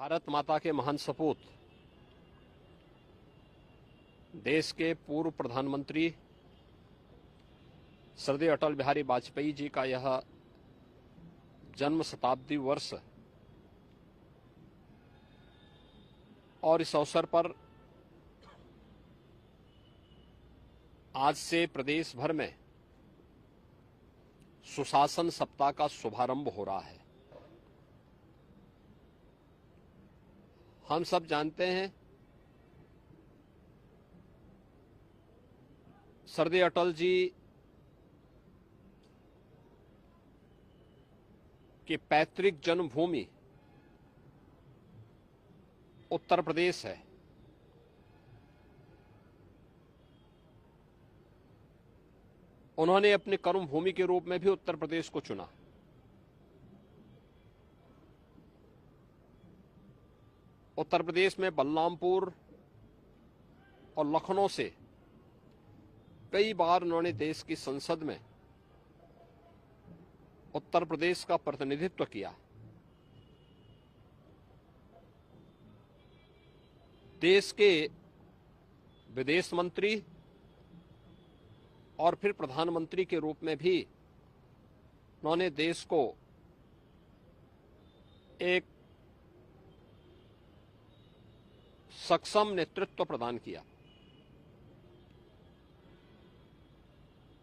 भारत माता के महान सपूत देश के पूर्व प्रधानमंत्री श्रद्धेय अटल बिहारी वाजपेयी जी का यह जन्म शताब्दी वर्ष और इस अवसर पर आज से प्रदेश भर में सुशासन सप्ताह का शुभारंभ हो रहा है। हम सब जानते हैं श्रद्धेय अटल जी की पैतृक जन्मभूमि उत्तर प्रदेश है। उन्होंने अपनी कर्मभूमि के रूप में भी उत्तर प्रदेश को चुना। उत्तर प्रदेश में बलरामपुर और लखनऊ से कई बार उन्होंने देश की संसद में उत्तर प्रदेश का प्रतिनिधित्व किया। देश के विदेश मंत्री और फिर प्रधानमंत्री के रूप में भी उन्होंने देश को एक सक्षम नेतृत्व प्रदान किया।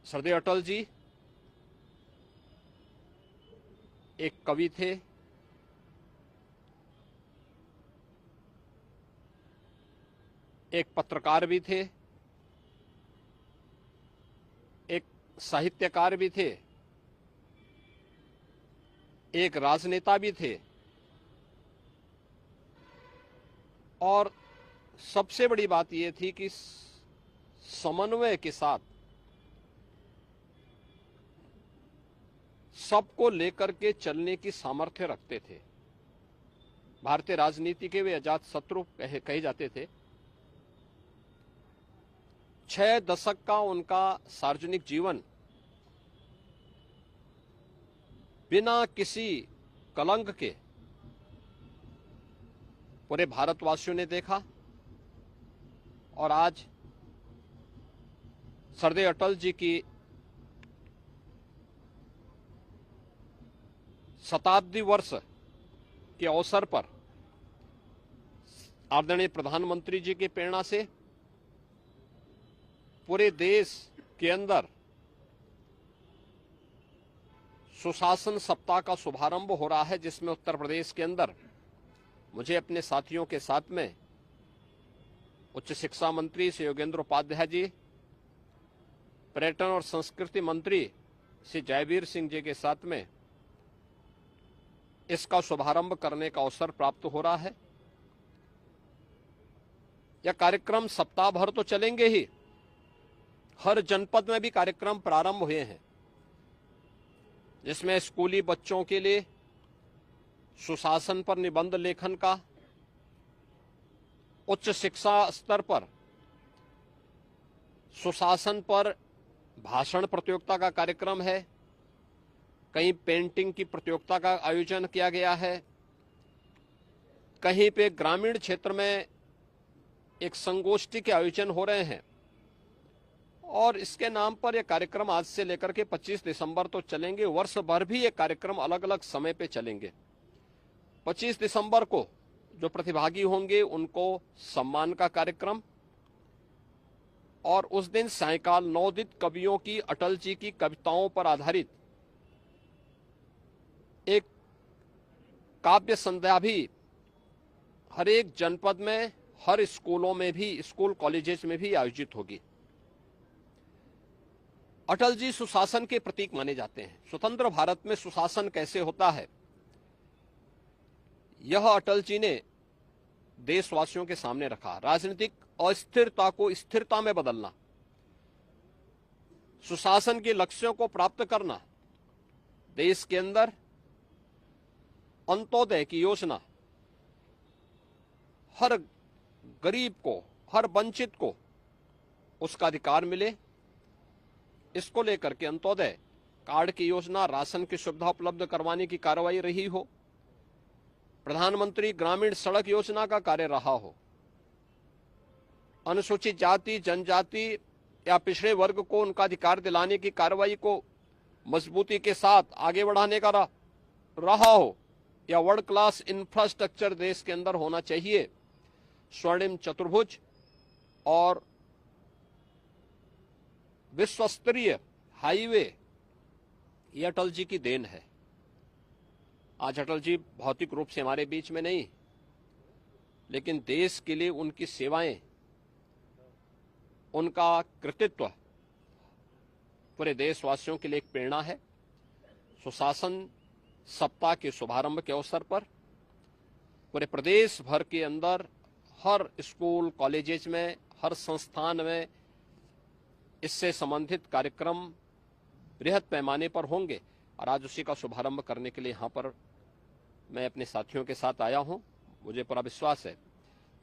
श्रद्धेय अटल जी एक कवि थे, एक पत्रकार भी थे, एक साहित्यकार भी थे, एक राजनेता भी थे और सबसे बड़ी बात यह थी कि समन्वय के साथ सबको लेकर के चलने की सामर्थ्य रखते थे। भारतीय राजनीति के वे अजात शत्रु कहे जाते थे। 6 दशक का उनका सार्वजनिक जीवन बिना किसी कलंक के पूरे भारतवासियों ने देखा और आज श्रद्धेय अटल जी की शताब्दी वर्ष के अवसर पर आदरणीय प्रधानमंत्री जी की प्रेरणा से पूरे देश के अंदर सुशासन सप्ताह का शुभारंभ हो रहा है, जिसमें उत्तर प्रदेश के अंदर मुझे अपने साथियों के साथ में उच्च शिक्षा मंत्री श्री योगेंद्र उपाध्याय जी, पर्यटन और संस्कृति मंत्री श्री जयवीर सिंह जी के साथ में इसका शुभारंभ करने का अवसर प्राप्त हो रहा है। यह कार्यक्रम सप्ताह भर तो चलेंगे ही, हर जनपद में भी कार्यक्रम प्रारंभ हुए हैं, जिसमें स्कूली बच्चों के लिए सुशासन पर निबंध लेखन का, उच्च शिक्षा स्तर पर सुशासन पर भाषण प्रतियोगिता का कार्यक्रम है, कहीं पेंटिंग की प्रतियोगिता का आयोजन किया गया है, कहीं पे ग्रामीण क्षेत्र में एक संगोष्ठी के आयोजन हो रहे हैं और इसके नाम पर यह कार्यक्रम आज से लेकर के 25 दिसंबर तो चलेंगे। वर्ष भर भी ये कार्यक्रम अलग अलग समय पे चलेंगे। 25 दिसंबर को जो प्रतिभागी होंगे उनको सम्मान का कार्यक्रम और उस दिन सायंकाल नवोदित कवियों की अटल जी की कविताओं पर आधारित एक काव्य संध्या भी हर एक जनपद में, हर स्कूलों में भी, स्कूल कॉलेजेस में भी आयोजित होगी। अटल जी सुशासन के प्रतीक माने जाते हैं। स्वतंत्र भारत में सुशासन कैसे होता है, यह अटल जी ने देशवासियों के सामने रखा। राजनीतिक अस्थिरता को स्थिरता में बदलना, सुशासन के लक्ष्यों को प्राप्त करना, देश के अंदर अंत्योदय की योजना, हर गरीब को, हर वंचित को उसका अधिकार मिले, इसको लेकर के अंत्योदय कार्ड की योजना, राशन की सुविधा उपलब्ध करवाने की कार्रवाई रही हो। प्रधानमंत्री ग्रामीण सड़क योजना का कार्य रहा हो, अनुसूचित जाति जनजाति या पिछड़े वर्ग को उनका अधिकार दिलाने की कार्रवाई को मजबूती के साथ आगे बढ़ाने का रहा हो, या वर्ल्ड क्लास इंफ्रास्ट्रक्चर देश के अंदर होना चाहिए, स्वर्णिम चतुर्भुज और विश्व स्तरीय हाईवे, ये अटल जी की देन है। आज अटल जी भौतिक रूप से हमारे बीच में नहीं, लेकिन देश के लिए उनकी सेवाएं, उनका कृतित्व पूरे देशवासियों के लिए एक प्रेरणा है। सुशासन सप्ताह के शुभारंभ के अवसर पर पूरे प्रदेश भर के अंदर हर स्कूल कॉलेजेस में, हर संस्थान में इससे संबंधित कार्यक्रम बृहद पैमाने पर होंगे और आज उसी का शुभारंभ करने के लिए यहाँ पर मैं अपने साथियों के साथ आया हूँ। मुझे पूरा विश्वास है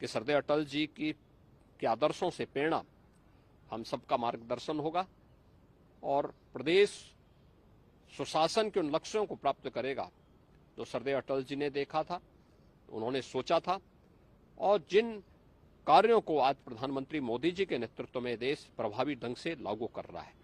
कि सरदेव अटल जी के आदर्शों से प्रेरणा हम सबका मार्गदर्शन होगा और प्रदेश सुशासन के उन लक्ष्यों को प्राप्त करेगा जो सरदेव अटल जी ने देखा था, उन्होंने सोचा था और जिन कार्यों को आज प्रधानमंत्री मोदी जी के नेतृत्व में देश प्रभावी ढंग से लागू कर रहा है।